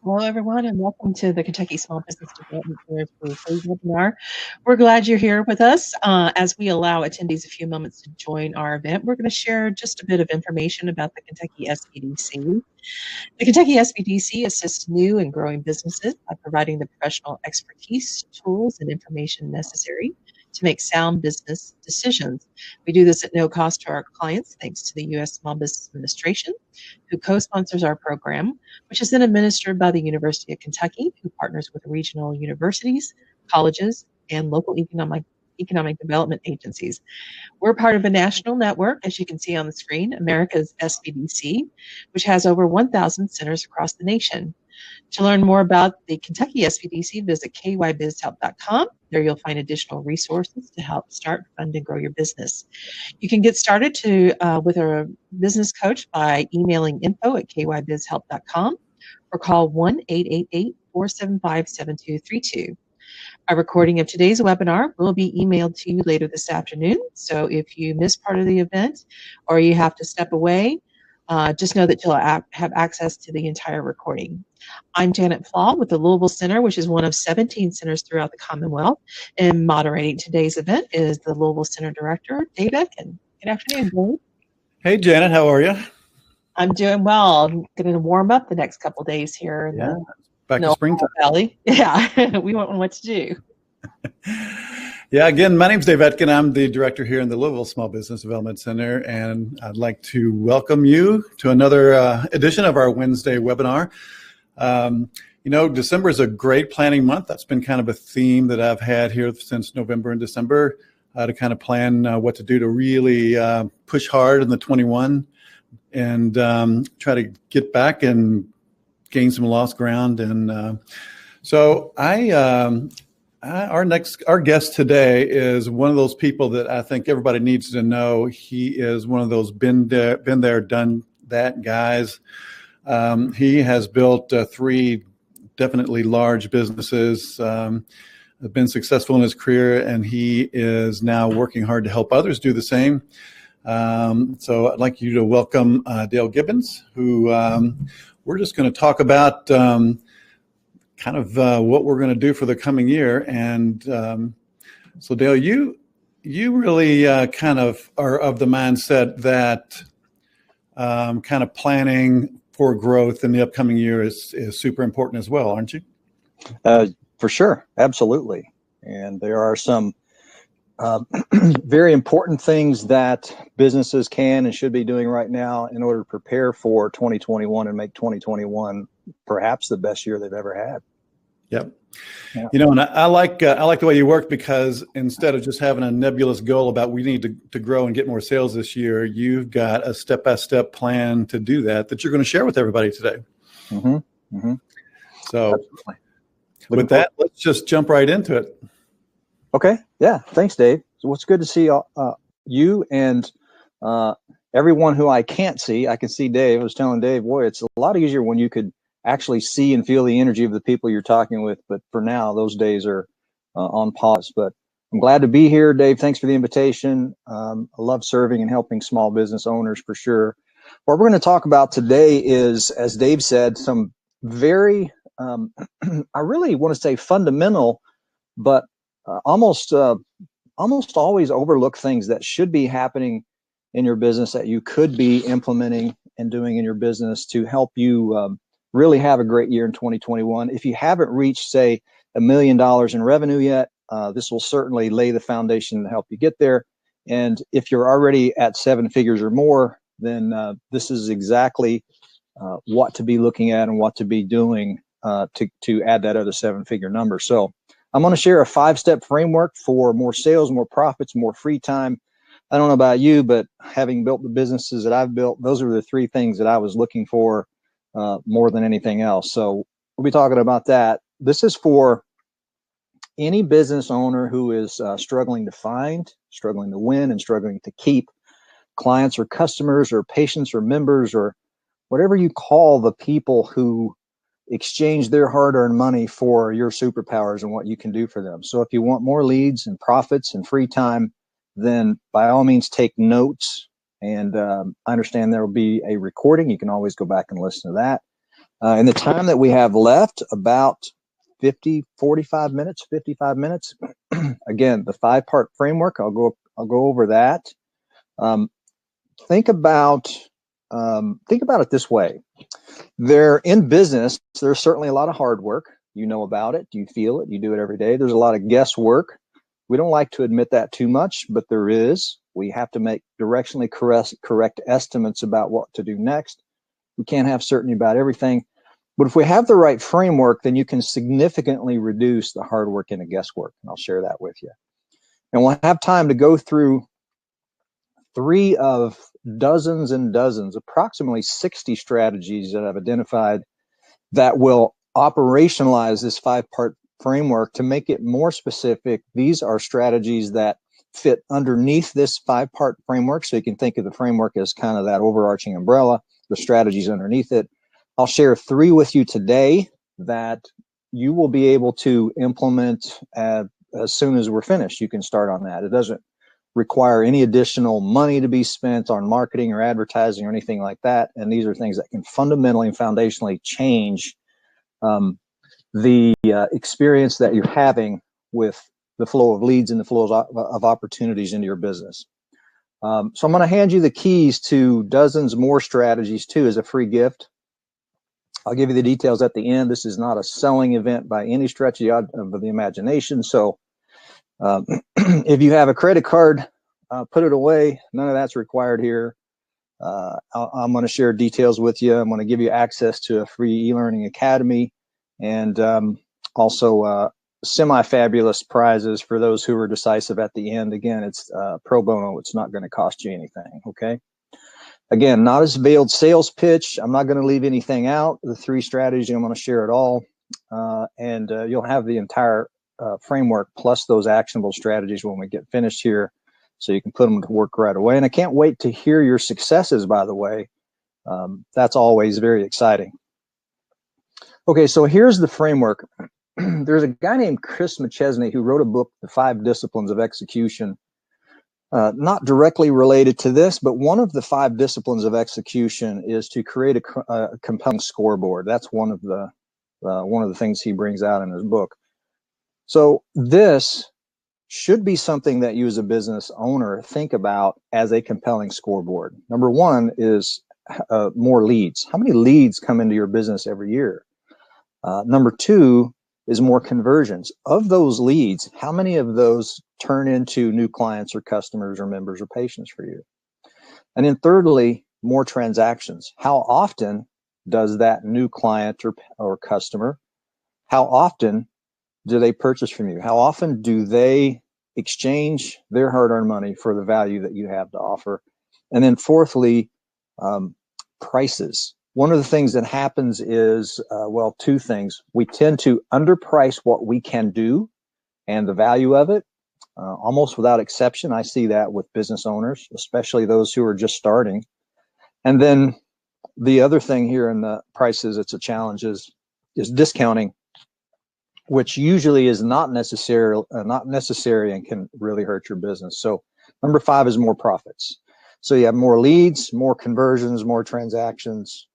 Hello, everyone, and welcome to the Kentucky Small Business Development Careers for Free webinar. We're glad you're here with us. As we allow attendees a few moments to join our event, we're going to share just a bit of information about the Kentucky SBDC. The Kentucky SBDC assists new and growing businesses by providing the professional expertise, tools, and information necessary to make sound business decisions. We do this at no cost to our clients, thanks to the U.S. Small Business Administration, who co-sponsors our program, which is then administered by the University of Kentucky, who partners with regional universities, colleges, and local economic development agencies. We're part of a national network, as you can see on the screen, America's SBDC, which has over 1,000 centers across the nation. To learn more about the Kentucky SBDC, visit kybizhelp.com. There you'll find additional resources to help start, fund, and grow your business. You can get started with a business coach by emailing info@kybizhelp.com or call 1-888-475-7232. A recording of today's webinar will be emailed to you later this afternoon. So if you miss part of the event or you have to step away, just know that you'll have access to the entire recording. I'm Janet Flaw with the Louisville Center, which is one of 17 centers throughout the Commonwealth. And moderating today's event is the Louisville Center Director, Dave Etkin. Good afternoon, Dave. Hey, Janet, how are you? I'm doing well. I'm going to warm up the next couple days here in the back to springtime Valley. Yeah, we won't know what to do. Yeah, again, my name's Dave Etkin. I'm the director here in the Louisville Small Business Development Center, and I'd like to welcome you to another edition of our Wednesday webinar. December is a great planning month. That's been kind of a theme that I've had here since November and December to kind of plan what to do to really push hard in the 21 and try to get back and gain some lost ground. And so our guest today is one of those people that I think everybody needs to know. He is one of those been there, done that guys. He has built 3 definitely large businesses, been successful in his career, and he is now working hard to help others do the same. So I'd like you to welcome Dale Gibbons, who we're just going to talk about kind of what we're going to do for the coming year. And so Dale, you really kind of are of the mindset that kind of planning for growth in the upcoming year is super important as well, aren't you? For sure. Absolutely. And there are some very important things that businesses can and should be doing right now in order to prepare for 2021 and make 2021 perhaps the best year they've ever had. Yep. Yeah. And I like the way you work, because instead of just having a nebulous goal about we need to grow and get more sales this year, you've got a step-by-step plan to do that you're going to share with everybody today. Mm-hmm. Mm-hmm. So with that, let's just jump right into it. Okay. Yeah. Thanks, Dave. So it's good to see you and everyone who I can't see. I can see Dave. I was telling Dave, boy, it's a lot easier when you could actually see and feel the energy of the people you're talking with. But for now, those days are on pause. But I'm glad to be here, Dave. Thanks for the invitation. I love serving and helping small business owners for sure. What we're going to talk about today is, as Dave said, some very, I really want to say fundamental, but almost always overlooked things that should be happening in your business that you could be implementing and doing in your business to help you really have a great year in 2021. If you haven't reached, say, $1 million in revenue yet, this will certainly lay the foundation to help you get there. And if you're already at 7 figures or more, then this is exactly what to be looking at and what to be doing to add that other 7-figure number. So I'm going to share a 5-step framework for more sales, more profits, more free time. I don't know about you, but having built the businesses that I've built, those are the 3 things that I was looking for more than anything else. So we'll be talking about that. This is for any business owner who is struggling to find, struggling to win, and struggling to keep clients or customers or patients or members or whatever you call the people who exchange their hard-earned money for your superpowers and what you can do for them. So if you want more leads and profits and free time, then by all means take notes. And I understand there will be a recording. You can always go back and listen to that. In the time that we have left, about 55 minutes. Again, the 5-part framework. I'll go over that. Think about it this way. They're in business. There's certainly a lot of hard work. You know about it. You feel it. You do it every day. There's a lot of guesswork. We don't like to admit that too much, but there is. We have to make directionally correct estimates about what to do next. We can't have certainty about everything. But if we have the right framework, then you can significantly reduce the hard work and the guesswork. And I'll share that with you. And we'll have time to go through 3 of dozens and dozens, approximately 60 strategies that I've identified that will operationalize this 5-part framework. To make it more specific, these are strategies that fit underneath this 5-part framework. So you can think of the framework as kind of that overarching umbrella, the strategies underneath it. I'll share 3 with you today that you will be able to implement as soon as we're finished. You can start on that. It doesn't require any additional money to be spent on marketing or advertising or anything like that. And these are things that can fundamentally and foundationally change the experience that you're having with the flow of leads and the flow of opportunities into your business. So I'm going to hand you the keys to dozens more strategies too as a free gift. I'll give you the details at the end. This is not a selling event by any stretch of the imagination. So if you have a credit card, put it away. None of that's required here. I'm going to share details with you. I'm going to give you access to a free e-learning academy, and also semi-fabulous prizes for those who are decisive at the end. Again, it's pro bono. It's not going to cost you anything, okay? Again, not as veiled sales pitch. I'm not going to leave anything out. The 3 strategies, I'm going to share it all, and you'll have the entire framework plus those actionable strategies when we get finished here, so you can put them to work right away. And I can't wait to hear your successes, by the way. That's always very exciting. Okay, so here's the framework. There's a guy named Chris McChesney who wrote a book, The 5 Disciplines of Execution. Not directly related to this, but one of the 5 disciplines of execution is to create a compelling scoreboard. That's one of the things he brings out in his book. So this should be something that you as a business owner think about as a compelling scoreboard. Number 1 is more leads. How many leads come into your business every year? Number 2 is more conversions. Of those leads, how many of those turn into new clients or customers or members or patients for you? And then thirdly, more transactions. How often does that new client or customer, how often do they purchase from you? How often do they exchange their hard-earned money for the value that you have to offer? And then fourthly, prices. One of the things that happens is, well, 2 things. We tend to underprice what we can do and the value of it, almost without exception. I see that with business owners, especially those who are just starting. And then the other thing here in the prices, it's a challenge, is discounting, which usually is not necessary and can really hurt your business. So number 5 is more profits. So you have more leads, more conversions, more transactions,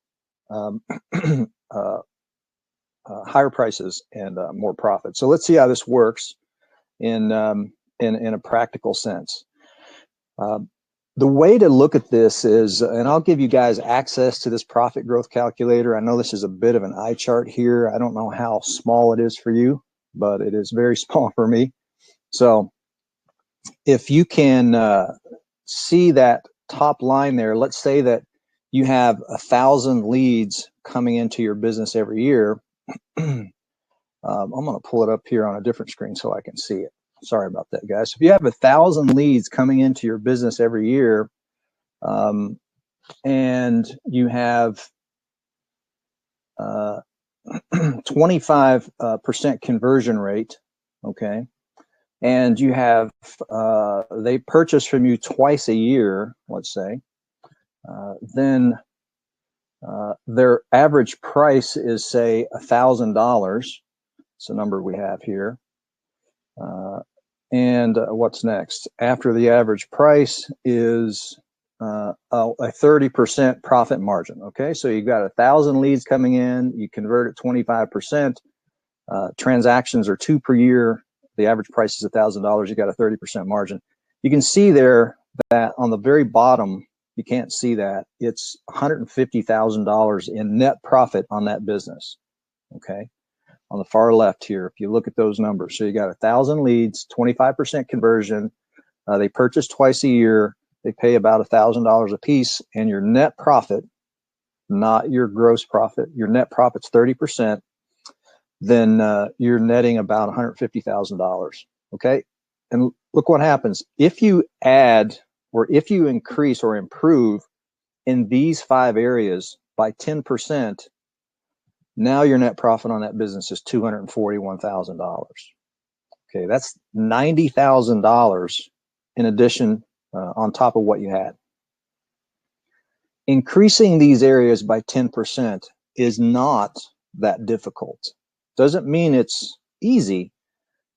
higher prices, and more profit. So let's see how this works in a practical sense. The way to look at this is, and I'll give you guys access to this profit growth calculator. I know this is a bit of an eye chart here. I don't know how small it is for you, but it is very small for me. So if you can see that top line there, let's say that you have 1,000 leads coming into your business every year. I'm going to pull it up here on a different screen so I can see it. Sorry about that, guys. If you have 1,000 leads coming into your business every year, and you have 25% conversion rate, okay, and you have they purchase from you twice a year, let's say, then their average price is, say, $1,000. It's the number we have here. And what's next? After the average price is a 30% profit margin. Okay, so you've got 1,000 leads coming in, you convert at 25%. Transactions are 2 per year. The average price is $1,000. You got a 30% margin. You can see there that on the very bottom, you can't see that, it's $150,000 in net profit on that business. Okay, on the far left here, if you look at those numbers, so you got 1,000 leads, 25% conversion. They purchase twice a year. They pay about $1,000 a piece, and your net profit, not your gross profit, your net profit's 30%. Then you're netting about $150,000. Okay, and look what happens if you add, or if you increase or improve in these 5 areas by 10%. Now your net profit on that business is $241,000. Okay, that's $90,000 in addition on top of what you had. Increasing these areas by 10% is not that difficult. Doesn't mean it's easy,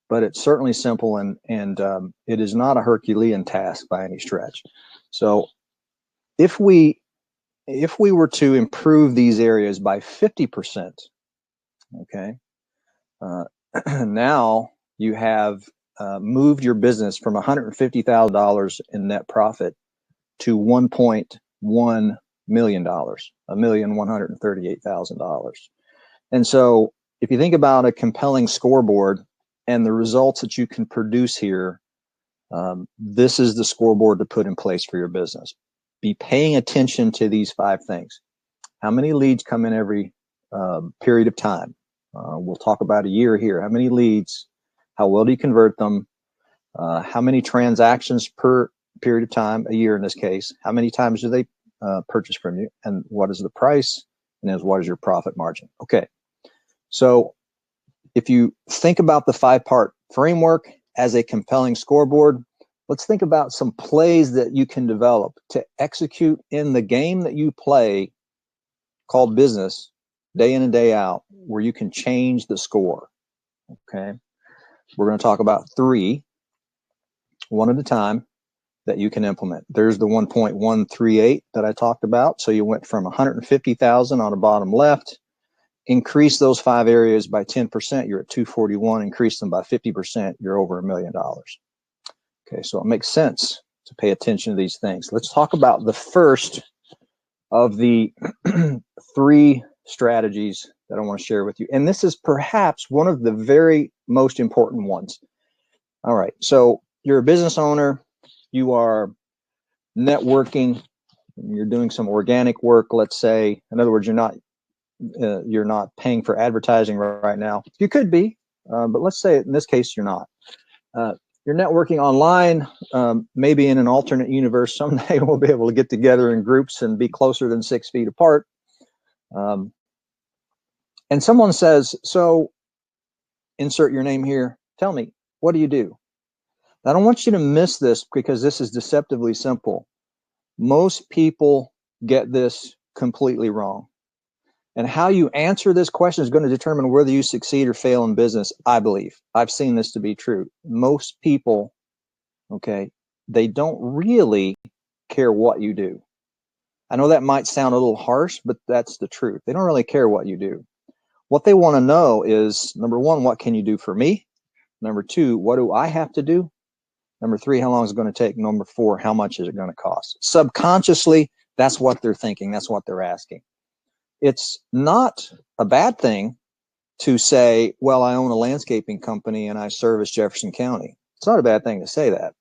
but it's certainly simple, and it is not a Herculean task by any stretch. So if we were to improve these areas by 50%, okay, now you have moved your business from $150,000 in net profit to $1.1 million, $1,138,000. And so if you think about a compelling scoreboard and the results that you can produce here, this is the scoreboard to put in place for your business. Be paying attention to these 5 things. How many leads come in every period of time? We'll talk about a year here. How many leads? How well do you convert them? How many transactions per period of time, a year in this case? How many times do they purchase from you? And what is the price? And what is your profit margin? Okay, so if you think about the 5-part framework as a compelling scoreboard, let's think about some plays that you can develop to execute in the game that you play called business, day in and day out, where you can change the score. Okay, we're going to talk about 3, one at a time, that you can implement. There's the 1.138 that I talked about. So you went from 150,000 on the bottom left, increase those 5 areas by 10%, you're at 241. Increase them by 50%, you're over $1 million. Okay, so it makes sense to pay attention to these things. Let's talk about the first of the 3 strategies that I want to share with you. And this is perhaps one of the very most important ones. All right, so you're a business owner, you are networking, you're doing some organic work, let's say. In other words, you're not paying for advertising right now. You could be, but let's say in this case you're not. You're networking online, maybe in an alternate universe. Someday we'll be able to get together in groups and be closer than 6 feet apart. And someone says, so insert your name here. Tell me, what do you do? I don't want you to miss this because this is deceptively simple. Most people get this completely wrong. And how you answer this question is going to determine whether you succeed or fail in business, I believe. I've seen this to be true. Most people, okay, they don't really care what you do. I know that might sound a little harsh, but that's the truth. They don't really care what you do. What they want to know is, number 1, what can you do for me? Number 2, what do I have to do? Number 3, how long is it going to take? Number 4, how much is it going to cost? Subconsciously, that's what they're thinking. That's what they're asking. It's not a bad thing to say, well, I own a landscaping company and I service Jefferson County. It's not a bad thing to say that,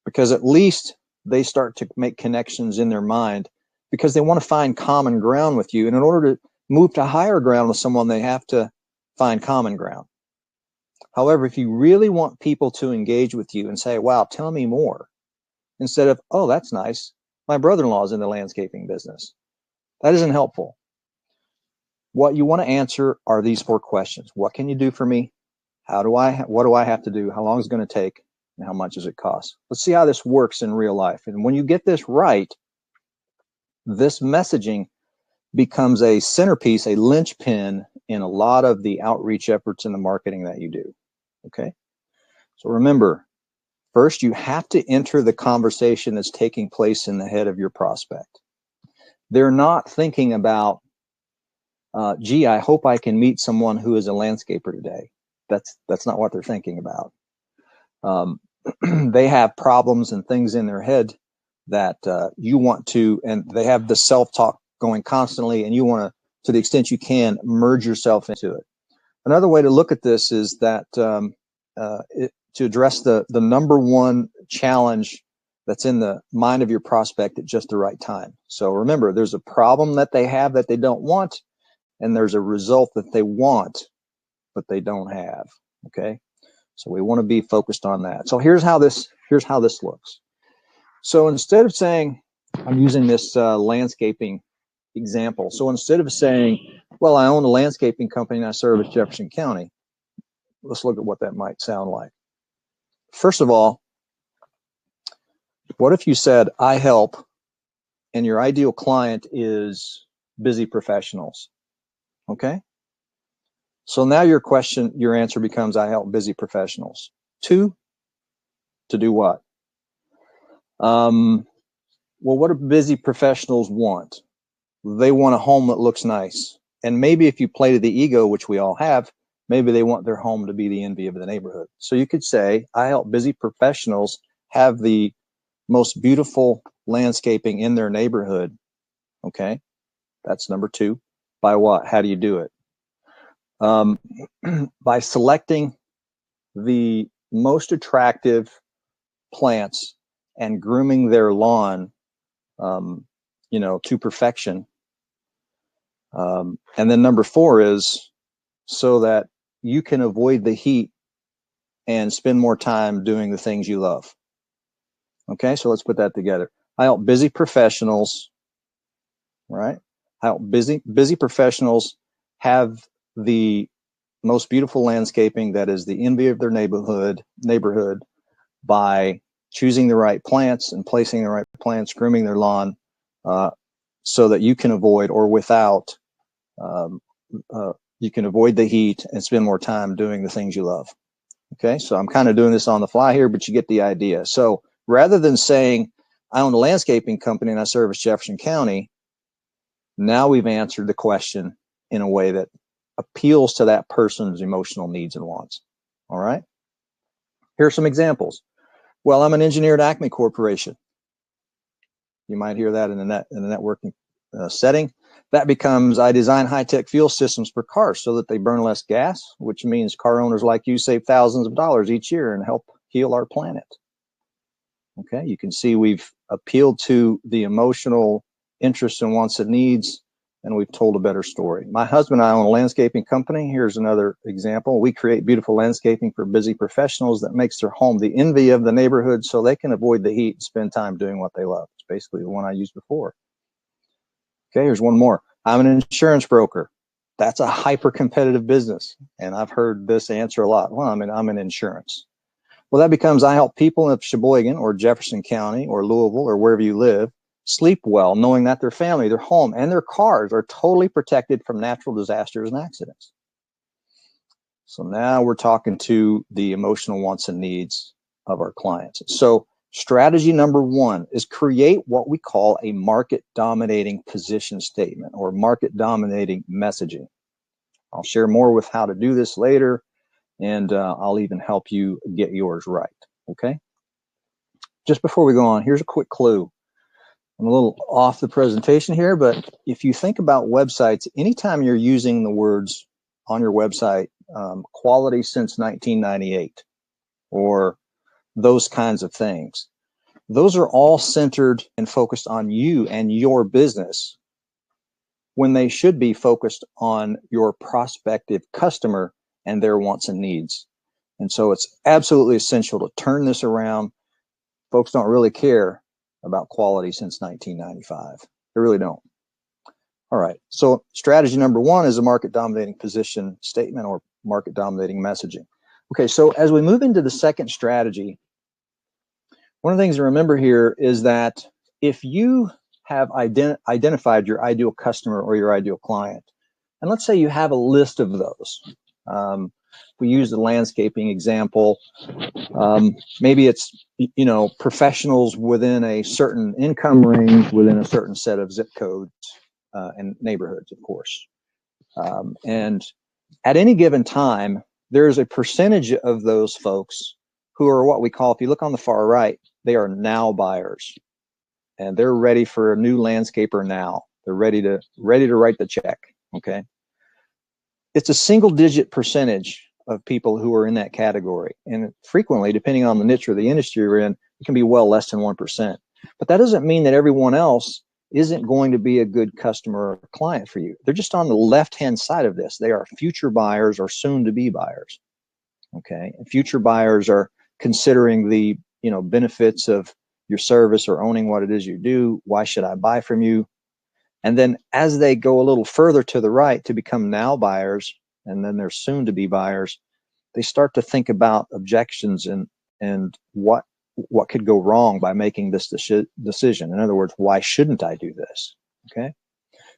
because at least they start to make connections in their mind, because they want to find common ground with you. And in order to move to higher ground with someone, they have to find common ground. However, if you really want people to engage with you and say, wow, tell me more, instead of, oh, that's nice, my brother-in-law is in the landscaping business, that isn't helpful. What you want to answer are these 4 questions. What can you do for me? What do I have to do? How long is it going to take? And how much does it cost? Let's see how this works in real life. And when you get this right, this messaging becomes a centerpiece, a linchpin in a lot of the outreach efforts and the marketing that you do. Okay? So remember, First, you have to enter the conversation that's taking place in the head of your prospect. They're not thinking about, gee, I hope I can meet someone who is a landscaper today. That's not what they're thinking about. They have problems and things in their head that you want to, and they have the self-talk going constantly, and you want to the extent you can, merge yourself into it. Another way to look at this is that to address the number one challenge that's in the mind of your prospect at just the right time. So remember, there's a problem that they have that they don't want, and there's a result that they want, but they don't have, okay? So we want to be focused on that. So here's how this looks. So instead of saying, I'm using this landscaping example. So instead of saying, well, I own a landscaping company and I service Jefferson County, let's look at what that might sound like. First of all, what if you said, I help, and your ideal client is busy professionals, okay? So now your answer becomes, I help busy professionals. To do what? Well, what do busy professionals want? They want a home that looks nice. And maybe if you play to the ego, which we all have, maybe they want their home to be the envy of the neighborhood. So you could say, I help busy professionals have the most beautiful landscaping in their neighborhood. Okay, that's number two. By what? How do you do it? By selecting the most attractive plants and grooming their lawn, to perfection. And then number four is so that you can avoid the heat and spend more time doing the things you love. Okay, so let's put that together. I help busy professionals, right? I help busy professionals have the most beautiful landscaping that is the envy of their neighborhood by choosing the right plants and placing the right plants, grooming their lawn, so that you can avoid you can avoid the heat and spend more time doing the things you love. Okay, so I'm kind of doing this on the fly here, but you get the idea. So rather than saying, I own a landscaping company and I service Jefferson County, now we've answered the question in a way that appeals to that person's emotional needs and wants. All right, here's some examples. Well, I'm an engineer at Acme Corporation. You might hear that in the networking setting. That becomes, I design high-tech fuel systems for cars so that they burn less gas, which means car owners like you save thousands of dollars each year and help heal our planet. Okay, you can see we've appealed to the emotional interests and wants and needs, and we've told a better story. My husband and I own a landscaping company. Here's another example. We create beautiful landscaping for busy professionals that makes their home the envy of the neighborhood so they can avoid the heat and spend time doing what they love. It's basically the one I used before. Okay, here's one more. I'm an insurance broker. That's a hyper-competitive business, and I've heard this answer a lot. Well, I'm in insurance. Well, that becomes, I help people in Sheboygan or Jefferson County or Louisville or wherever you live sleep well, knowing that their family, their home, and their cars are totally protected from natural disasters and accidents. So now we're talking to the emotional wants and needs of our clients. So strategy number one is create what we call a market dominating position statement or market dominating messaging. I'll share more with how to do this later, and I'll even help you get yours right. Okay. Just before we go on, here's a quick clue. I'm a little off the presentation here, but if you think about websites, anytime you're using the words on your website, quality since 1998, or those kinds of things, those are all centered and focused on you and your business when they should be focused on your prospective customer and their wants and needs. And so it's absolutely essential to turn this around. Folks don't really care about quality since 1995. They really don't. All right. So strategy number one is a market dominating position statement or market dominating messaging. Okay. So as we move into the second strategy, one of the things to remember here is that if you have identified your ideal customer or your ideal client, and let's say you have a list of those, we use the landscaping example, maybe it's, you know, professionals within a certain income range, within a certain set of zip codes and neighborhoods, of course. And at any given time, there's a percentage of those folks who are what we call, if you look on the far right, they are now buyers. And they're ready for a new landscaper now. They're ready to write the check, okay? It's a single-digit percentage of people who are in that category. And frequently, depending on the niche or the industry you're in, it can be well less than 1%. But that doesn't mean that everyone else isn't going to be a good customer or client for you. They're just on the left-hand side of this. They are future buyers or soon-to-be buyers, okay? And future buyers are considering the, you know, benefits of your service or owning what it is you do. Why should I buy from you? And then as they go a little further to the right to become now buyers, and then they're soon to be buyers, they start to think about objections and what could go wrong by making this decision. In other words, why shouldn't I do this? Okay.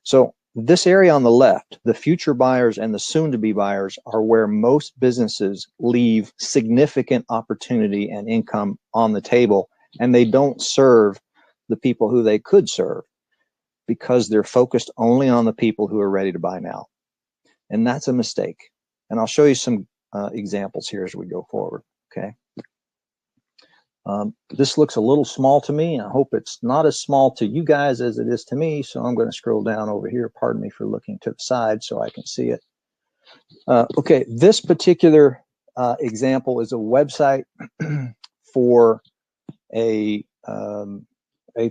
So this area on the left, the future buyers and the soon to be buyers, are where most businesses leave significant opportunity and income on the table, and they don't serve the people who they could serve because they're focused only on the people who are ready to buy now. And that's a mistake. And I'll show you some examples here as we go forward, okay? This looks a little small to me. I hope it's not as small to you guys as it is to me, so I'm going to scroll down over here. Pardon me for looking to the side so I can see it. Okay, this particular example is a website for a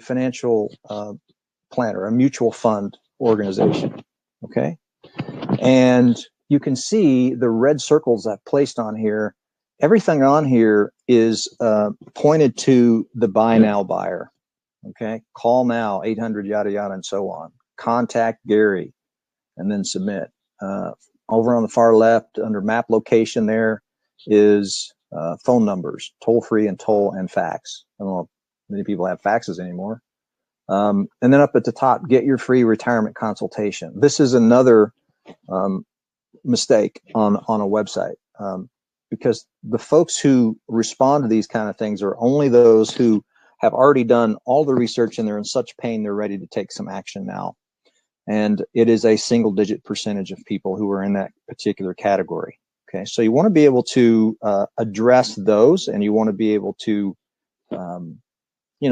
financial planner, a mutual fund organization, okay? And you can see the red circles I've placed on here. Everything on here is pointed to the buy now buyer, okay? Call now, 800, yada, yada, and so on. Contact Gary, and then submit. Over on the far left, under map location, there is phone numbers, toll free and toll and fax. I don't know if many people have faxes anymore. And then up at the top, get your free retirement consultation. This is another mistake on a website, because the folks who respond to these kind of things are only those who have already done all the research and they're in such pain they're ready to take some action now. And it is a single-digit percentage of people who are in that particular category. Okay, so you want to be able to address those, and you want to be able to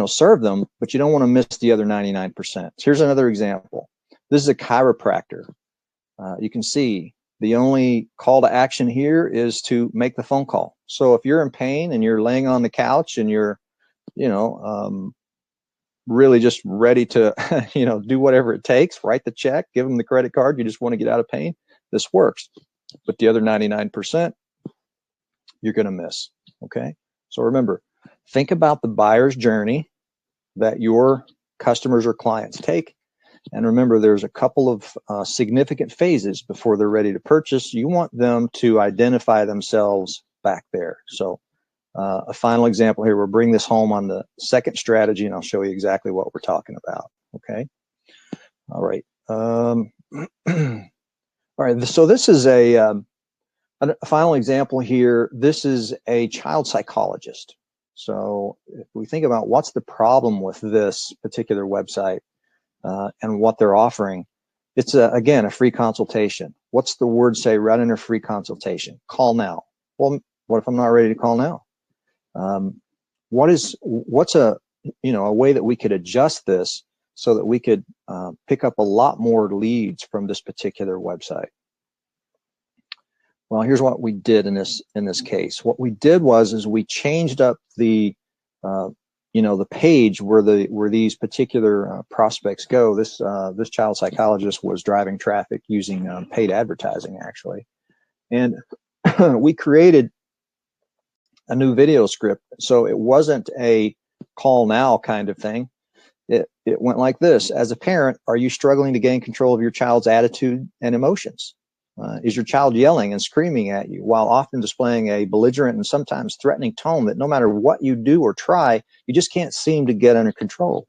serve them, but you don't want to miss the other 99%. So here's another example. This is a chiropractor. You can see the only call to action here is to make the phone call. So if you're in pain and you're laying on the couch and you're, really just ready to, do whatever it takes, write the check, give them the credit card, you just want to get out of pain, this works. But the other 99%, you're going to miss, okay? So remember, think about the buyer's journey that your customers or clients take. And remember, there's a couple of significant phases before they're ready to purchase. You want them to identify themselves back there. So a final example here, we'll bring this home on the second strategy, and I'll show you exactly what we're talking about, okay? All right. All right, so this is a final example here. This is a child psychologist. So if we think about what's the problem with this particular website and what they're offering, it's, again, a free consultation. What's the word say right in a free consultation? Call now. Well, what if I'm not ready to call now? What's a way that we could adjust this so that we could pick up a lot more leads from this particular website? Well, here's what we did in this case. What we did is we changed up the the page where these particular prospects go. This child psychologist was driving traffic using paid advertising, actually, and we created a new video script. So it wasn't a call now kind of thing. It went like this. As a parent, are you struggling to gain control of your child's attitude and emotions? Is your child yelling and screaming at you while often displaying a belligerent and sometimes threatening tone that no matter what you do or try, you just can't seem to get under control?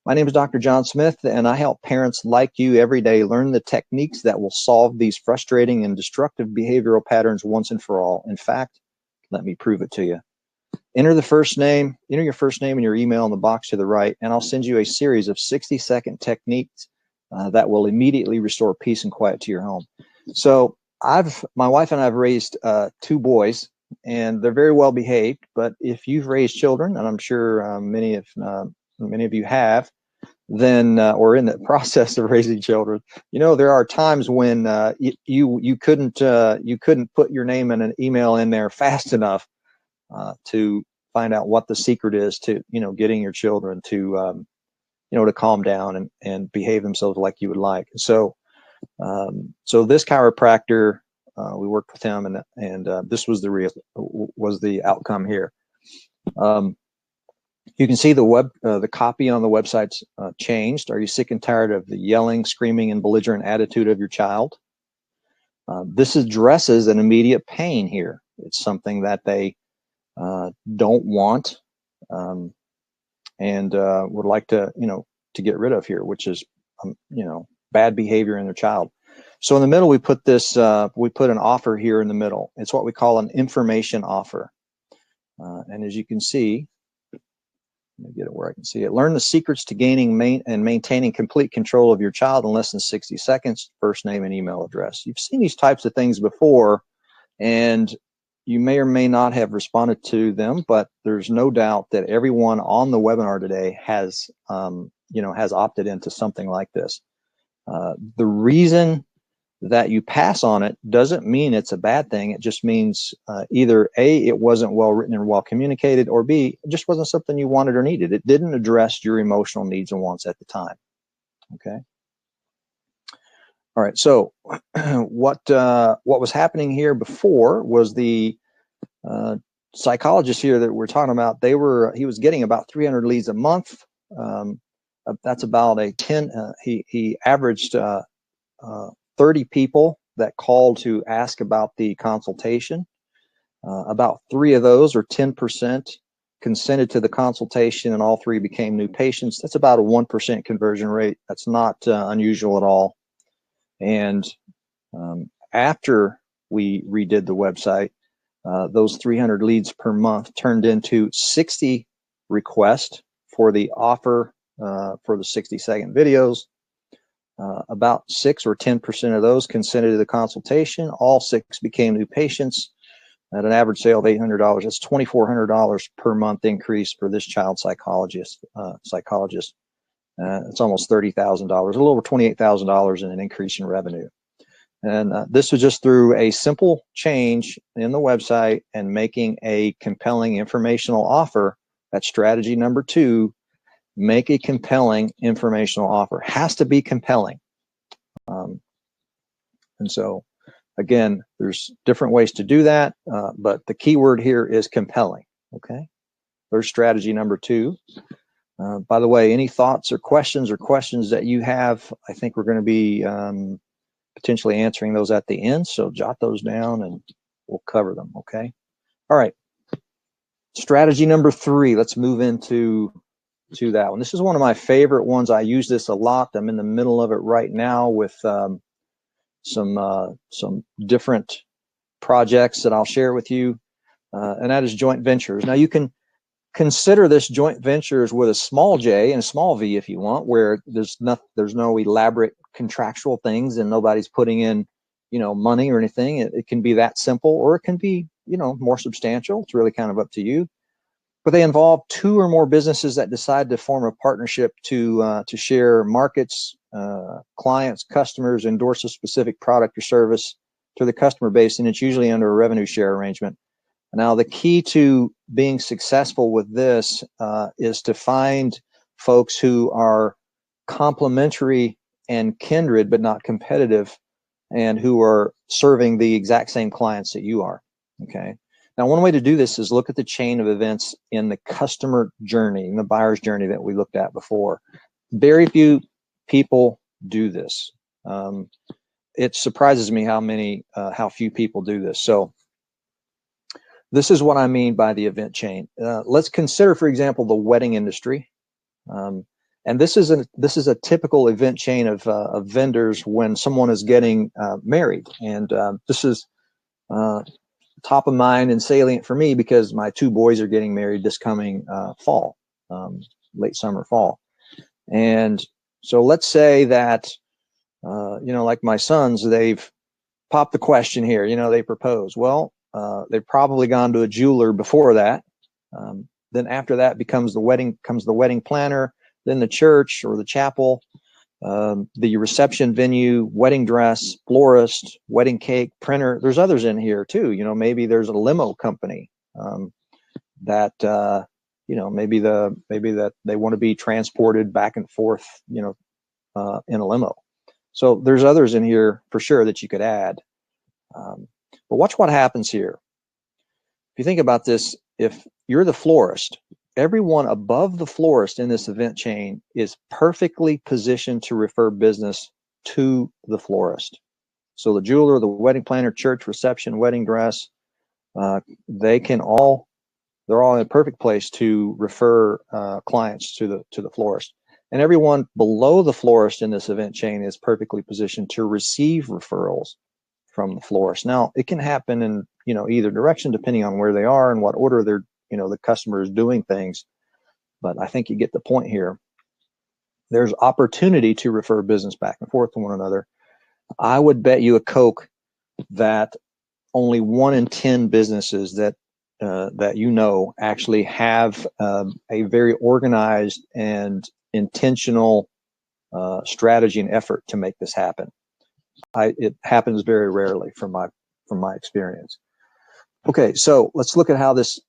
My name is Dr. John Smith, and I help parents like you every day learn the techniques that will solve these frustrating and destructive behavioral patterns once and for all. In fact, let me prove it to you. Enter your first name and your email in the box to the right, and I'll send you a series of 60-second techniques that will immediately restore peace and quiet to your home. So my wife and I have raised 2 boys, and they're very well behaved. But if you've raised children, and I'm sure many of you have, then or in the process of raising children, there are times when you couldn't put your name and an email in there fast enough to find out what the secret is to getting your children to to calm down and behave themselves like you would like. So this chiropractor, we worked with him, and this was the outcome here. You can see the copy on the website's changed. Are you sick and tired of the yelling, screaming, and belligerent attitude of your child? This addresses an immediate pain here. It's something that they don't want and would like to get rid of here, which is bad behavior in their child. So in the middle, we put an offer here in the middle. It's what we call an information offer, and as you can see, let me get it where I can see it. Learn the secrets to gaining and maintaining complete control of your child in less than 60 seconds. First name and email address. You've seen these types of things before, and you may or may not have responded to them, but there's no doubt that everyone on the webinar today has opted into something like this. The reason that you pass on it doesn't mean it's a bad thing. It just means either A, it wasn't well written and well communicated, or B, it just wasn't something you wanted or needed. It didn't address your emotional needs and wants at the time. Okay. All right. So what was happening here before was the psychologist here that we're talking about. He was getting about 300 leads a month. That's about a 10. He averaged 30 people that called to ask about the consultation. About 3 of those, or 10%, consented to the consultation, and all 3 became new patients. That's about a 1% conversion rate. That's not unusual at all. And after we redid the website, those 300 leads per month turned into 60 requests for the offer for the 60-second videos. About 6 or 10% of those consented to the consultation. All 6 became new patients at an average sale of $800. That's $2,400 per month increase for this child psychologist. It's almost $30,000, a little over $28,000 in an increase in revenue. And this was just through a simple change in the website and making a compelling informational offer. That's strategy number 2. Make a compelling informational offer. Has to be compelling. And so, again, there's different ways to do that, but the key word here is compelling. Okay. There's strategy number 2. By the way, any thoughts or questions that you have, I think we're going to be potentially answering those at the end. So jot those down and we'll cover them. Okay. All right. Strategy number 3. Let's move into that one. This is one of my favorite ones. I use this a lot. I'm in the middle of it right now with some different projects that I'll share with you, and that is joint ventures. Now you can consider this joint ventures with a small j and a small v if you want, where there's no elaborate contractual things and nobody's putting in money or anything. It can be that simple, or it can be more substantial. It's really kind of up to you. But they involve 2 or more businesses that decide to form a partnership to share markets, clients, customers, endorse a specific product or service to the customer base, and it's usually under a revenue share arrangement. Now, the key to being successful with this is to find folks who are complementary and kindred, but not competitive, and who are serving the exact same clients that you are. Okay. Now, one way to do this is look at the chain of events in the customer journey, in the buyer's journey that we looked at before. Very few people do this. It surprises me how few people do this. So this is what I mean by the event chain. Let's consider, for example, the wedding industry. And this is a typical event chain of vendors when someone is getting married. And this is top of mind and salient for me because my 2 boys are getting married this coming fall, late summer, fall. And so let's say that, like my sons, they've popped the question here, they propose. Well, they've probably gone to a jeweler before that. Then after that comes the wedding planner, then the church or the chapel, the reception venue, wedding dress, florist, wedding cake, printer. There's others in here too. Maybe there's a limo company that maybe that they want to be transported back and forth, in a limo. So there's others in here for sure that you could add. But watch what happens here. If you think about this, if you're the florist, everyone above the florist in this event chain is perfectly positioned to refer business to the florist. So the jeweler, the wedding planner, church, reception, wedding dress, they're all in a perfect place to refer clients to the florist. And everyone below the florist in this event chain is perfectly positioned to receive referrals from the florist. Now, it can happen in either direction depending on where they are and what order they're the customer is doing things. But I think you get the point here. There's opportunity to refer business back and forth to one another. I would bet you a Coke that only 1 in 10 businesses that actually have a very organized and intentional strategy and effort to make this happen. It happens very rarely from my experience. Okay, so let's look at how this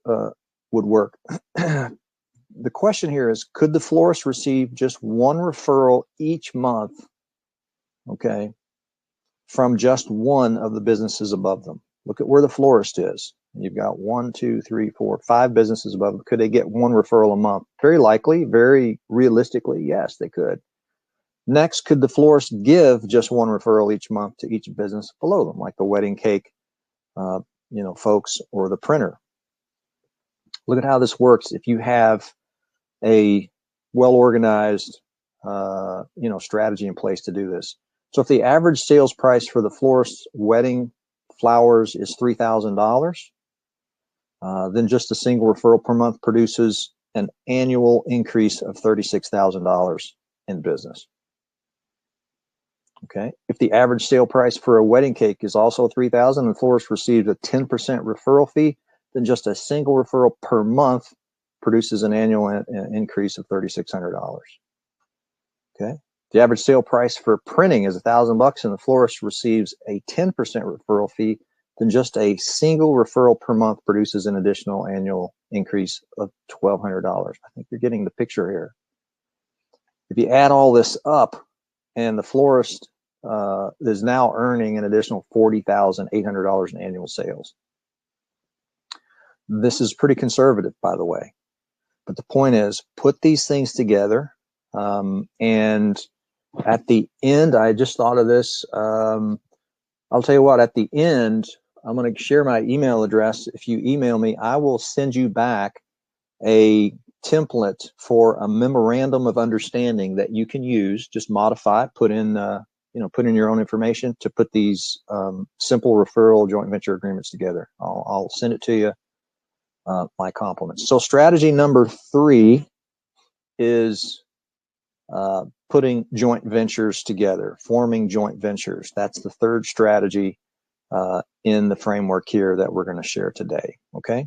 would work. The question here is, could the florist receive just 1 referral each month, okay, from just one of the businesses above them? Look at where the florist is. You've got 1, 2, 3, 4, 5 businesses above them. Could they get 1 referral a month? Very likely, very realistically, yes, they could. Next, could the florist give just 1 referral each month to each business below them, like the wedding cake, folks, or the printer? Look at how this works. If you have a well-organized, strategy in place to do this. So if the average sales price for the florist's wedding flowers is $3,000, then just a single referral per month produces an annual increase of $36,000 in business. Okay. If the average sale price for a wedding cake is also $3,000 and the florist receives a 10% referral fee, then just a single referral per month produces an annual increase of $3,600. Okay. The average sale price for printing is $1,000 and the florist receives a 10% referral fee, then just a single referral per month produces an additional annual increase of $1,200. I think you're getting the picture here. If you add all this up, and the florist is now earning an additional $40,800 in annual sales. This is pretty conservative, by the way. But the point is, put these things together. And at the end, I just thought of this. I'll tell you what, at the end, I'm going to share my email address. If you email me, I will send you back a template for a memorandum of understanding that you can use. Just modify it, put in your own information to put these simple referral joint venture agreements together. I'll send it to you. My compliments. So strategy number 3 is putting joint ventures together, forming joint ventures. That's the 3rd strategy in the framework here that we're going to share today. Okay.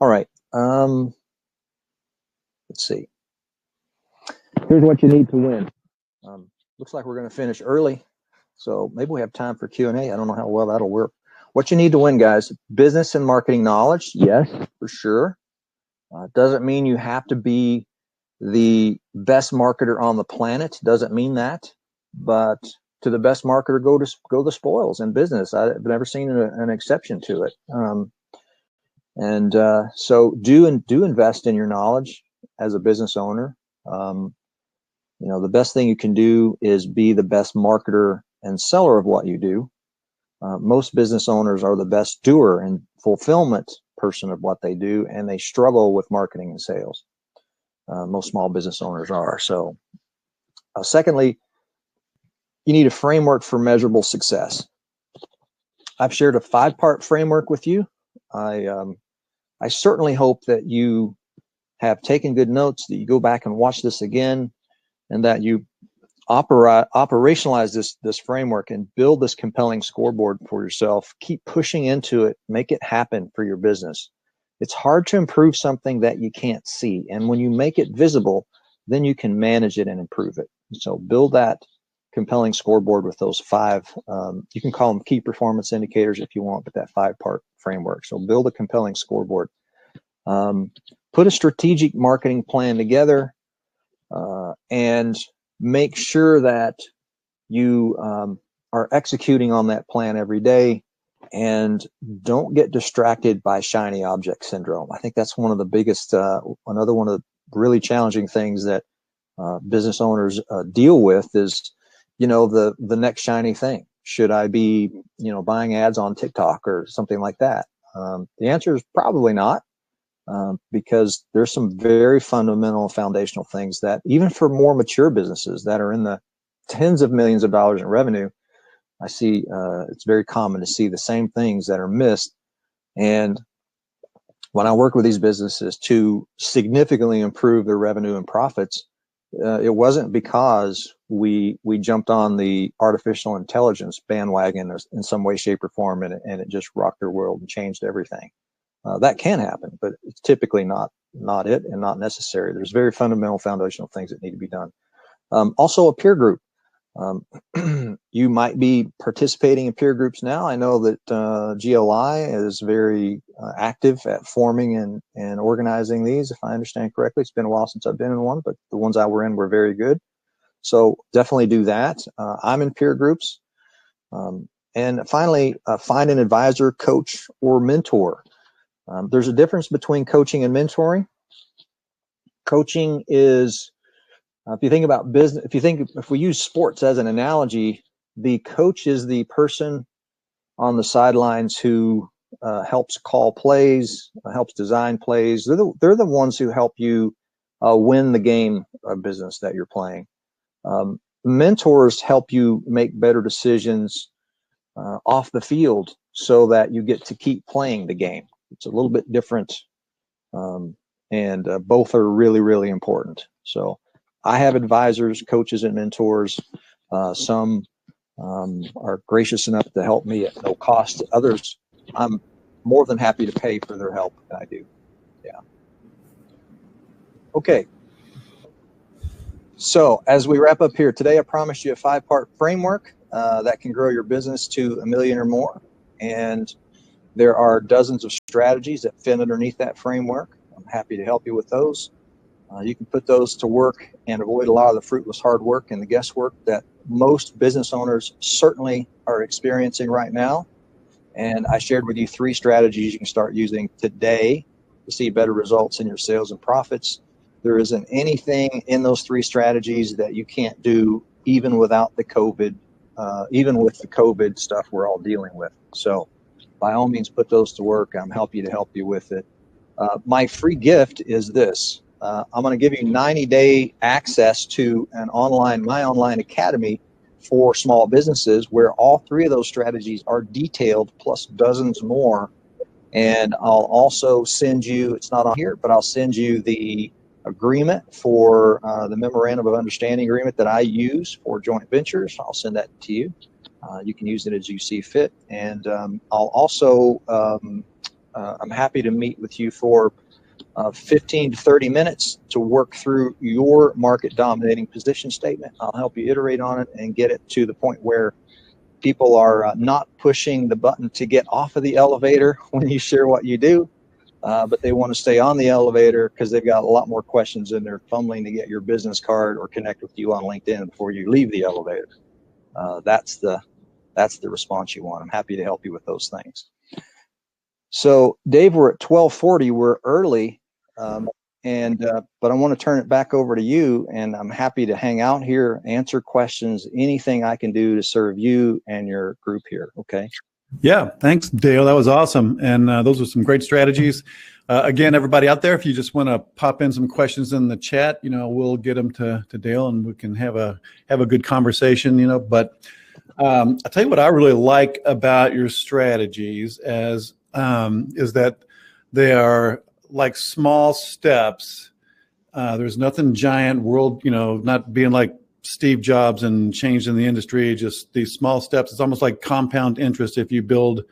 All right. Let's see. Here's what you need to win. Looks like we're going to finish early, so maybe we have time for Q&A. I don't know how well that'll work. What you need to win, guys: business and marketing knowledge. Yes, for sure. Doesn't mean you have to be the best marketer on the planet. Doesn't mean that. But to the best marketer, go the spoils in business. I've never seen an exception to it. So do invest in your knowledge as a business owner. The best thing you can do is be the best marketer and seller of what you do. Most business owners are the best doer and fulfillment person of what they do, and they struggle with marketing and sales. Most small business owners are. So, secondly, you need a framework for measurable success. I've shared a 5-part framework with you. I certainly hope that you have taken good notes, that you go back and watch this again, and that you operationalize this framework and build this compelling scoreboard for yourself. Keep pushing into it, make it happen for your business. It's hard to improve something that you can't see. And when you make it visible, then you can manage it and improve it. So build that compelling scoreboard with those 5, you can call them key performance indicators if you want, but that 5-part framework. So build a compelling scoreboard. Put a strategic marketing plan together, and make sure that you are executing on that plan every day, and don't get distracted by shiny object syndrome. I think that's one of the biggest, another one of the really challenging things that business owners deal with is, the next shiny thing. Should I be, buying ads on TikTok or something like that? The answer is probably not. Because there's some very fundamental foundational things that even for more mature businesses that are in the tens of millions of dollars in revenue, I see it's very common to see the same things that are missed. And when I work with these businesses to significantly improve their revenue and profits, it wasn't because we jumped on the artificial intelligence bandwagon in some way, shape, or form, and it just rocked their world and changed everything. That can happen, but it's typically not it and not necessary. There's very fundamental foundational things that need to be done. Also, a peer group. You might be participating in peer groups now. I know that GLI is very active at forming and organizing these, if I understand correctly. It's been a while since I've been in one, but the ones I were in were very good. So definitely do that. I'm in peer groups. And finally, find an advisor, coach, or mentor. There's a difference between coaching and mentoring. Coaching is, if you think about business, if we use sports as an analogy, the coach is the person on the sidelines who helps call plays, helps design plays. They're the ones who help you win the game of business that you're playing. Mentors help you make better decisions off the field so that you get to keep playing the game. It's a little bit different, and both are really, really important. So I have advisors, coaches, and mentors. Some are gracious enough to help me at no cost. Others, I'm more than happy to pay for their help. I do. Yeah. Okay. So as we wrap up here today, I promised you a 5-part framework that can grow your business to $1 million or more. And there are dozens of strategies that fit underneath that framework. I'm happy to help you with those. You can put those to work and avoid a lot of the fruitless hard work and the guesswork that most business owners certainly are experiencing right now. And I shared with you 3 strategies you can start using today to see better results in your sales and profits. There isn't anything in those 3 strategies that you can't do, even without the COVID, even with the COVID stuff we're all dealing with. So by all means, put those to work. I'm happy to help you with it. My free gift is this. I'm going to give you 90-day access to my online academy for small businesses where all 3 of those strategies are detailed, plus dozens more. And I'll also send you, it's not on here, but I'll send you the agreement for the memorandum of understanding agreement that I use for joint ventures. I'll send that to you. You can use it as you see fit. And I'll also, I'm happy to meet with you for 15 to 30 minutes to work through your market dominating position statement. I'll help you iterate on it and get it to the point where people are not pushing the button to get off of the elevator when you share what you do, but they want to stay on the elevator because they've got a lot more questions and they're fumbling to get your business card or connect with you on LinkedIn before you leave the elevator. That's the response you want. I'm happy to help you with those things. So Dave, we're at 12:40. We're early, but I want to turn it back over to you, and I'm happy to hang out here, answer questions, anything I can do to serve you and your group here. Okay. Yeah, thanks, Dale. That was awesome. And those are some great strategies. Again, everybody out there, if you just want to pop in some questions in the chat, we'll get them to Dale, and we can have a good conversation. But I'll tell you what I really like about your strategies is that they are like small steps. There's nothing giant world, not being like Steve Jobs and changing the industry, just these small steps. It's almost like compound interest. If you build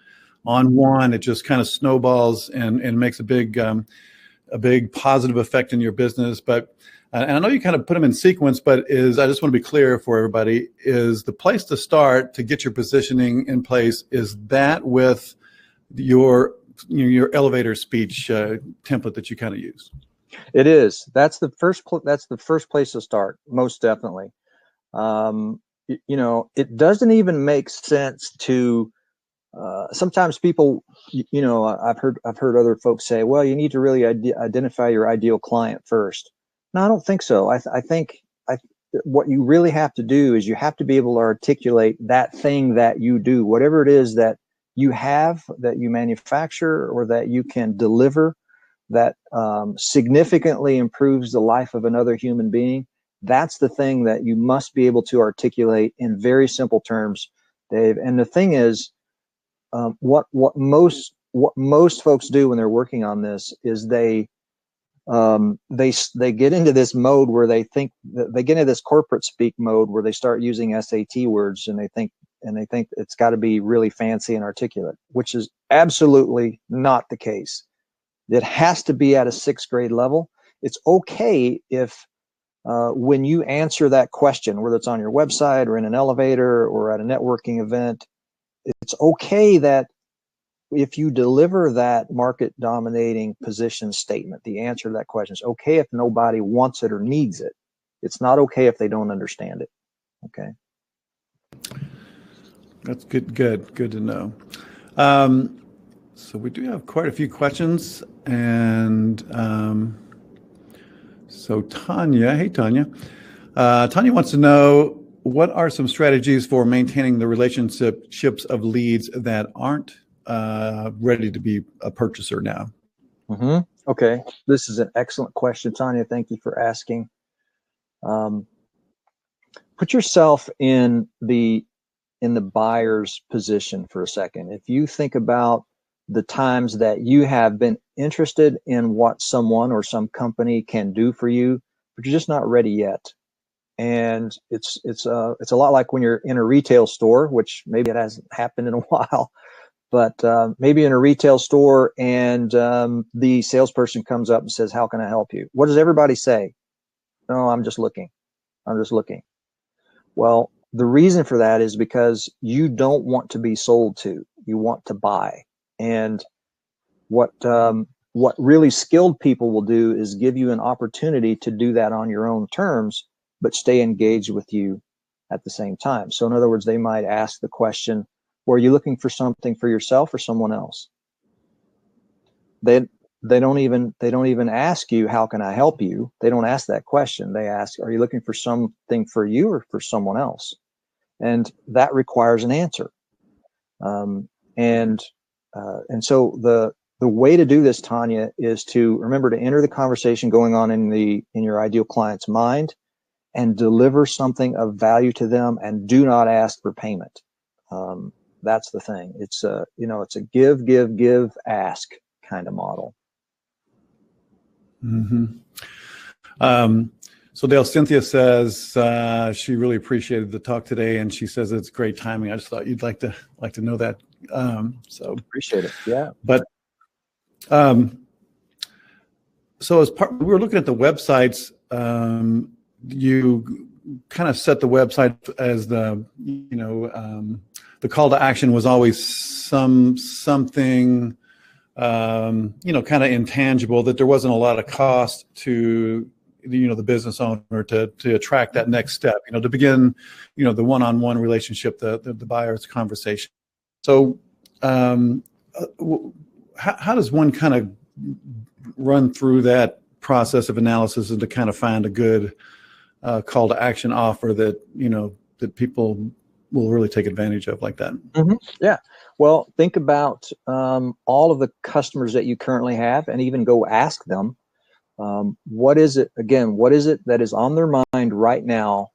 on one, it just kind of snowballs and makes a big positive effect in your business. But and I know you kind of put them in sequence, but I just want to be clear for everybody, is the place to start to get your positioning in place, is that with your elevator speech template that you kind of use? It is. That's the first place to start, most definitely. It doesn't even make sense to sometimes people, I've heard other folks say, well, you need to really identify your ideal client first. No, I don't think so. I think what you really have to do is you have to be able to articulate that thing that you do, whatever it is that you have, that you manufacture, or that you can deliver, that significantly improves the life of another human being. That's the thing that you must be able to articulate in very simple terms, Dave. And the thing is, what most folks do when they're working on this is they get into this mode where they think that they get into this corporate speak mode where they start using SAT words, and they think it's got to be really fancy and articulate, which is absolutely not the case. It has to be at a 6th grade level. It's okay if when you answer that question, whether it's on your website or in an elevator or at a networking event, it's okay that if you deliver that market dominating position statement, the answer to that question, is okay if nobody wants it or needs it. It's not okay if they don't understand it. Okay. That's good to know. So we do have quite a few questions, and so Tanya, hey Tanya. Tanya wants to know, what are some strategies for maintaining the relationships of leads that aren't ready to be a purchaser now? Mm-hmm. Okay, this is an excellent question, Tanya. Thank you for asking. Put yourself in the buyer's position for a second. If you think about the times that you have been interested in what someone or some company can do for you, but you're just not ready yet. And it's a lot like when you're in a retail store, which maybe it hasn't happened in a while, but maybe in a retail store, and the salesperson comes up and says, "How can I help you?" What does everybody say? "No, I'm just looking. I'm just looking." Well, the reason for that is because you don't want to be sold to. You want to buy. And what really skilled people will do is give you an opportunity to do that on your own terms, but stay engaged with you at the same time. So in other words, they might ask the question, well, are you looking for something for yourself or someone else? They don't even ask you, how can I help you? They don't ask that question. They ask, are you looking for something for you or for someone else? And that requires an answer. And so the way to do this, Tanya, is to remember to enter the conversation going on in your ideal client's mind and deliver something of value to them, and do not ask for payment. That's the thing. It's a give, ask kind of model. Mm-hmm. So Dale, Cynthia says she really appreciated the talk today, and she says it's great timing. I just thought you'd like to know that. So appreciate it. Yeah. But so as part, we were looking at the websites. You kind of set the website as the call to action was always something kind of intangible, that there wasn't a lot of cost to the business owner to attract that next step, to begin the one-on-one relationship, the buyer's conversation. So how does one kind of run through that process of analysis and to kind of find a good call to action offer that that people will really take advantage of like that. Mm-hmm. Yeah. Well, think about all of the customers that you currently have, and even go ask them, what is it that is on their mind right now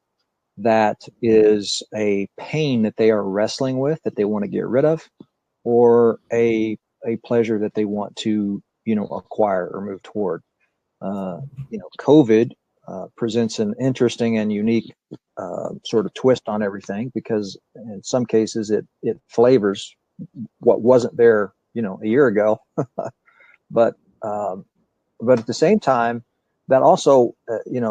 that is a pain that they are wrestling with, that they want to get rid of, or a pleasure that they want to, acquire or move toward. COVID presents an interesting and unique sort of twist on everything, because in some cases it flavors what wasn't there, a year ago. but at the same time, that also,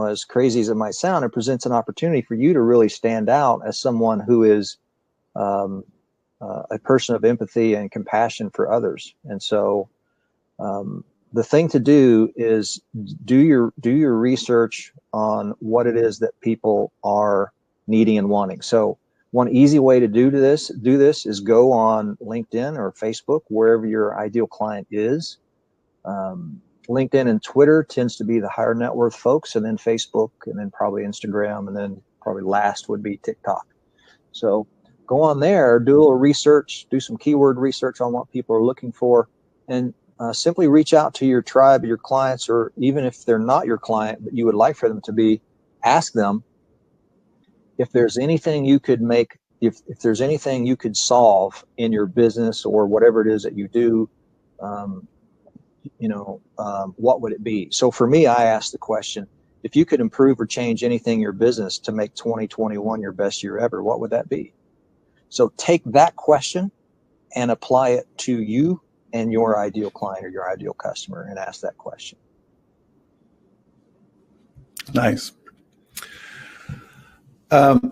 as crazy as it might sound, it presents an opportunity for you to really stand out as someone who is a person of empathy and compassion for others. And so the thing to do is do your research on what it is that people are needing and wanting. So one easy way to do this is go on LinkedIn or Facebook, wherever your ideal client is. LinkedIn and Twitter tends to be the higher net worth folks, and then Facebook, and then probably Instagram, and then probably last would be TikTok. So go on there, do a little research, do some keyword research on what people are looking for, and simply reach out to your tribe, your clients, or even if they're not your client, but you would like for them to be, ask them if there's anything you could make, if there's anything you could solve in your business or whatever it is that you do, what would it be? So for me, I asked the question, if you could improve or change anything in your business to make 2021 your best year ever, what would that be? So take that question and apply it to you and your ideal client or your ideal customer, and ask that question. Nice. Other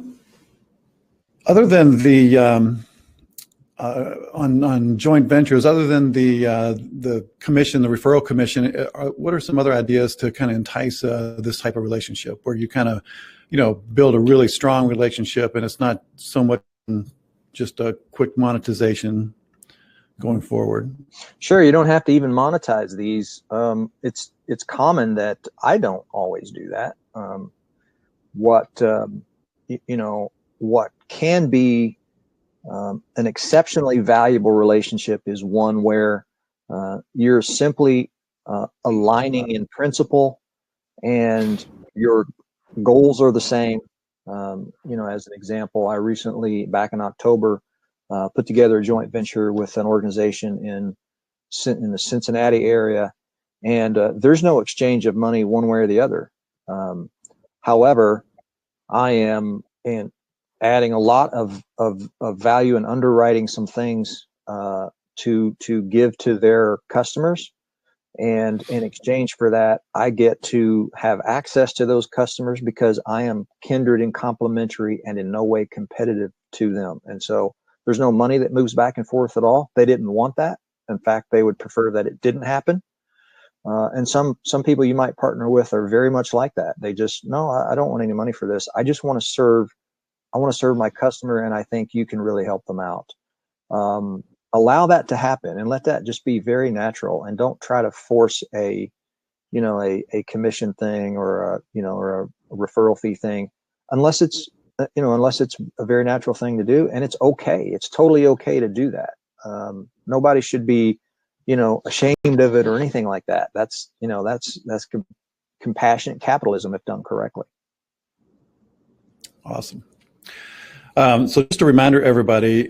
than the on joint ventures, other than the commission, the referral commission, what are some other ideas to kind of entice this type of relationship, where you kind of, build a really strong relationship, and it's not so much just a quick monetization going forward? Sure, you don't have to even monetize these. It's common that I don't always do that. What can be an exceptionally valuable relationship is one where you're simply aligning in principle, and your goals are the same. As an example, I recently, back in October, put together a joint venture with an organization in the Cincinnati area, and there's no exchange of money one way or the other. However, I am adding a lot of value and underwriting some things to give to their customers. And in exchange for that, I get to have access to those customers because I am kindred and complementary and in no way competitive to them. And so there's no money that moves back and forth at all. They didn't want that. In fact, they would prefer that it didn't happen. And some people you might partner with are very much like that. They just, no, I don't want any money for this. I just want to serve. I want to serve my customer, and I think you can really help them out. Allow that to happen, and let that just be very natural, and don't try to force a commission thing or a referral fee thing, unless it's a very natural thing to do, and it's okay. It's totally okay to do that. Nobody should be, ashamed of it or anything like that. That's compassionate capitalism if done correctly. Awesome. So just a reminder, everybody,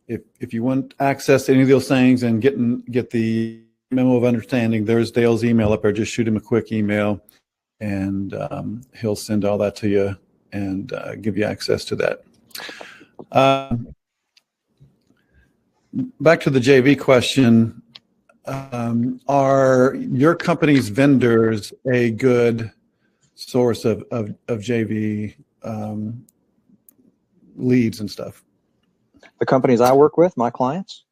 if you want access to any of those things and get the memo of understanding, there's Dale's email up there. Just shoot him a quick email, and he'll send all that to you and give you access to that. Back to the JV question. Are your company's vendors a good source of JV leads and stuff? The companies I work with, my clients?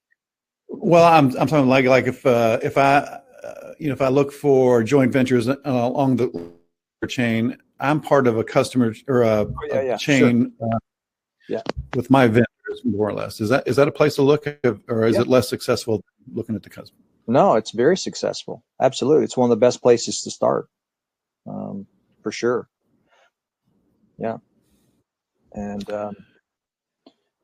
Well, I'm talking like if I look for joint ventures along the chain, I'm part of a customer or a chain sure. With my vendors, more or less. Is that a place to look at, or is it less successful looking at the customer? No, it's very successful. Absolutely. It's one of the best places to start, for sure. Yeah. And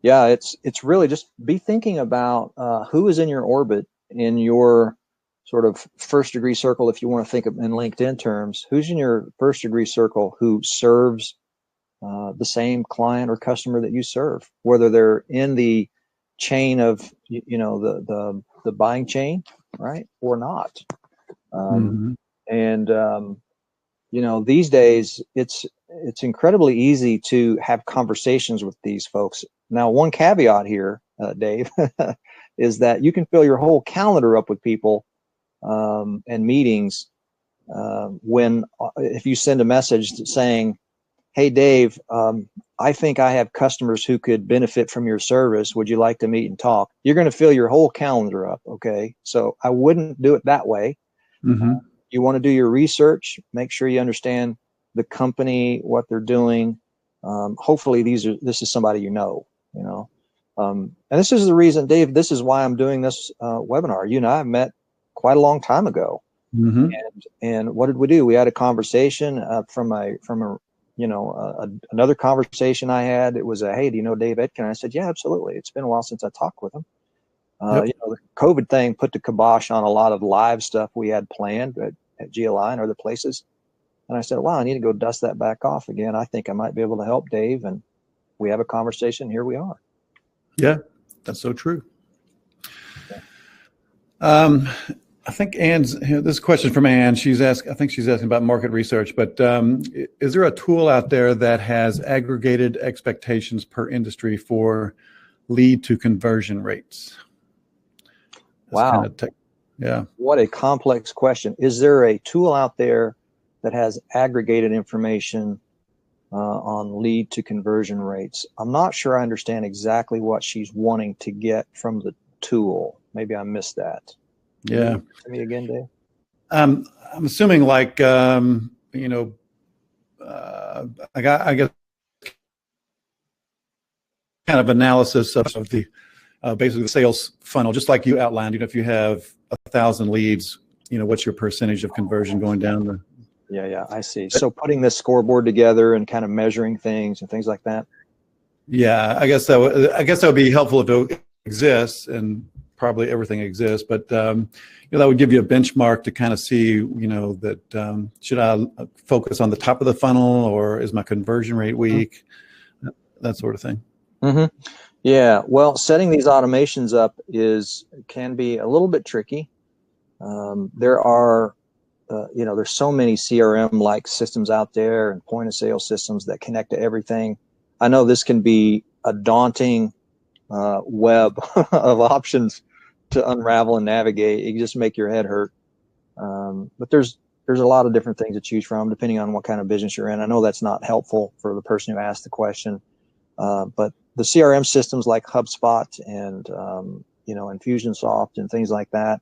Yeah, it's really just be thinking about who is in your orbit, in your sort of first degree circle, if you want to think of in LinkedIn terms. Who's in your first degree circle who serves the same client or customer that you serve, whether they're in the chain of the buying chain, right, or not. Um, Mm-hmm. and these days it's incredibly easy to have conversations with these folks. Now, one caveat here, Dave, is that you can fill your whole calendar up with people and meetings when if you send a message saying, "Hey, Dave, I think I have customers who could benefit from your service. Would you like to meet and talk?" You're going to fill your whole calendar up. Okay, so I wouldn't do it that way. Mm-hmm. You want to do your research, make sure you understand the company, what they're doing. Hopefully this is somebody you know. And this is the reason, Dave, this is why I'm doing this webinar. You and I have met quite a long time ago. Mm-hmm. And what did we do? We had a conversation from another conversation I had. It was hey, do you know Dave Etkin? I said, yeah, absolutely. It's been a while since I talked with him. Yep. The COVID thing put the kibosh on a lot of live stuff we had planned at GLI and other places. And I said, wow, I need to go dust that back off again. I think I might be able to help Dave. And we have a conversation. Here we are. Yeah, that's so true. I think this question from Ann, I think she's asking about market research, but is there a tool out there that has aggregated expectations per industry for lead to conversion rates? Wow. Yeah. What a complex question. Is there a tool out there that has aggregated information on lead to conversion rates? I'm not sure I understand exactly what she's wanting to get from the tool. Maybe I missed that. Yeah. To me again, Dave. I'm assuming I guess kind of analysis of the basically the sales funnel, just like you outlined. If you have 1,000 leads, what's your percentage of conversion going down the? Yeah, I see. So putting this scoreboard together and kind of measuring things and things like that. Yeah, I guess that would be helpful if it exists, and probably everything exists. But that would give you a benchmark to kind of see, that should I focus on the top of the funnel, or is my conversion rate weak? That sort of thing. Mm-hmm. Yeah. Well, setting these automations up can be a little bit tricky. There are there's so many CRM-like systems out there and point-of-sale systems that connect to everything. I know this can be a daunting web of options to unravel and navigate. It can just make your head hurt. But there's a lot of different things to choose from, depending on what kind of business you're in. I know that's not helpful for the person who asked the question, but the CRM systems like HubSpot and Infusionsoft and things like that,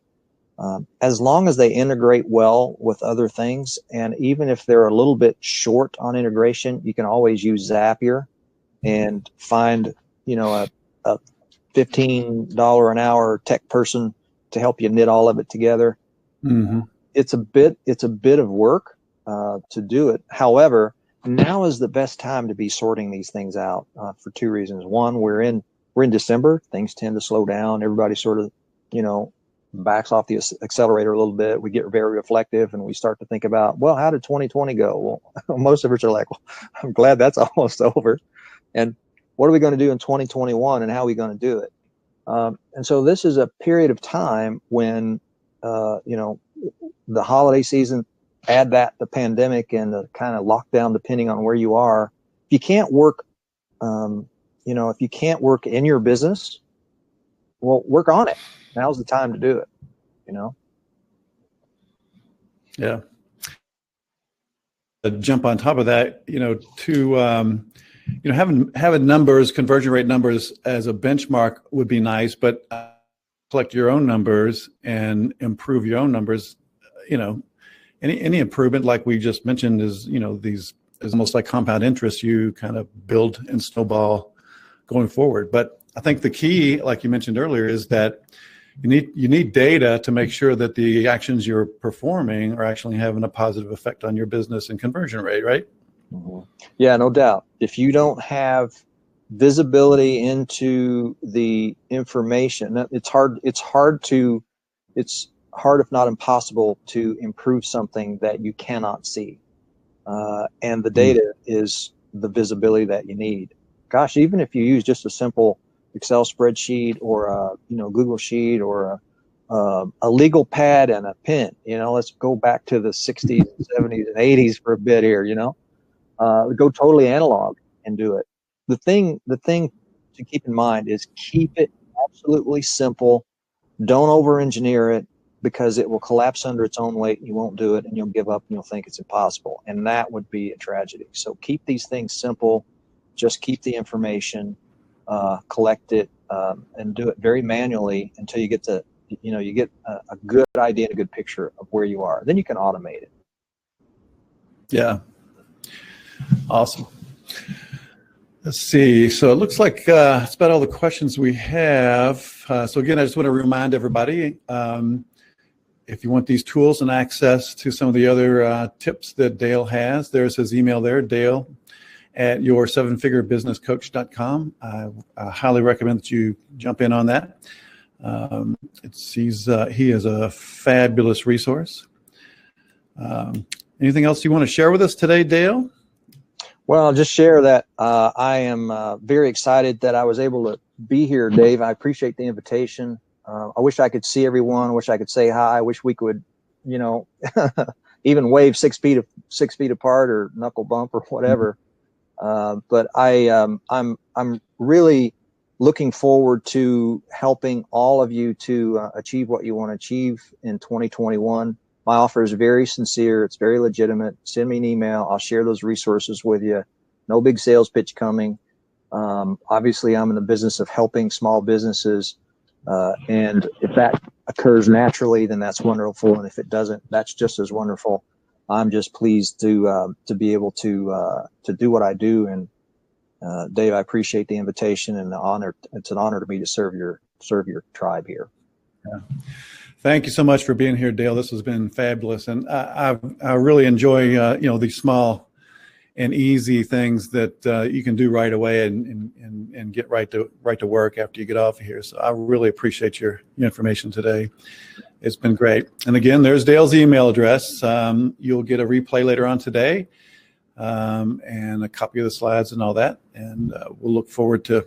as long as they integrate well with other things, and even if they're a little bit short on integration, you can always use Zapier and find, a $15 an hour tech person to help you knit all of it together. Mm-hmm. It's a bit of work to do it. However, now is the best time to be sorting these things out for two reasons. One, we're in December. Things tend to slow down. Everybody sort of, backs off the accelerator a little bit. We get very reflective and we start to think about, well, how did 2020 go? Well, most of us are like, well, I'm glad that's almost over. And what are we going to do in 2021 and how are we going to do it? And so this is a period of time when, the holiday season, add that the pandemic and the kind of lockdown, depending on where you are. If you can't work, if you can't work in your business, well, work on it. Now's the time to do it, Yeah. Jump on top of that, having numbers, conversion rate numbers as a benchmark would be nice, but collect your own numbers and improve your own numbers. Any improvement, like we just mentioned, is is almost like compound interest. You kind of build and snowball going forward. But I think the key, like you mentioned earlier, is that you need data to make sure that the actions you're performing are actually having a positive effect on your business and conversion rate, right? Mm-hmm. Yeah, no doubt. If you don't have visibility into the information. It's hard if not impossible to improve something that you cannot see. And the data is the visibility that you need. Gosh, even if you use just a simple Excel spreadsheet or a Google sheet or a legal pad and a pen, let's go back to the 60s and 70s and 80s for a bit here. Go totally analog and do it. The thing to keep in mind is keep it absolutely simple. Don't over-engineer it, because it will collapse under its own weight. You won't do it, and you'll give up, and you'll think it's impossible, and that would be a tragedy. So keep these things simple. Just keep the information, collect it, and do it very manually until you get to, you get a good idea and a good picture of where you are. Then you can automate it. Yeah. Awesome. Let's see. So it looks like that's about all the questions we have. So again, I just want to remind everybody, if you want these tools and access to some of the other tips that Dale has, there's his email there, dale@your7figurebusinesscoach.com. I highly recommend that you jump in on that. He is a fabulous resource. Anything else you want to share with us today, Dale? Well, I'll just share that I am very excited that I was able to be here, Dave. I appreciate the invitation. I wish I could see everyone. I wish I could say hi. I wish we could, even wave 6 feet apart or knuckle bump or whatever. But I'm really looking forward to helping all of you to achieve what you want to achieve in 2021. My offer is very sincere. It's very legitimate. Send me an email. I'll share those resources with you. No big sales pitch coming. Obviously, I'm in the business of helping small businesses. And if that occurs naturally, then that's wonderful. And if it doesn't, that's just as wonderful. I'm just pleased to be able to do what I do. And Dave, I appreciate the invitation and the honor. It's an honor to me to serve your tribe here. Yeah. Thank you so much for being here, Dale. This has been fabulous, and I really enjoy these small and easy things that you can do right away and get right to work after you get off of here. So I really appreciate your information today. It's been great. And again, there's Dale's email address. You'll get a replay later on today, and a copy of the slides and all that. And we'll look forward to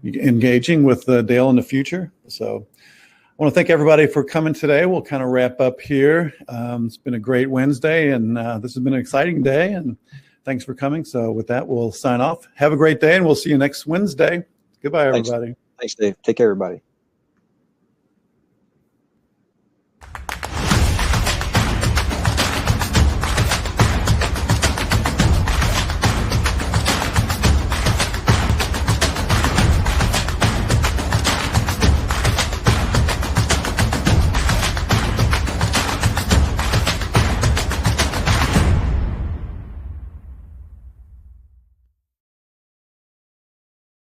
engaging with Dale in the future. So I want to thank everybody for coming today. We'll kind of wrap up here. It's been a great Wednesday, and this has been an exciting day, and thanks for coming. So with that, we'll sign off. Have a great day, and we'll see you next Wednesday. Goodbye, everybody. Thanks, Dave. Take care, everybody.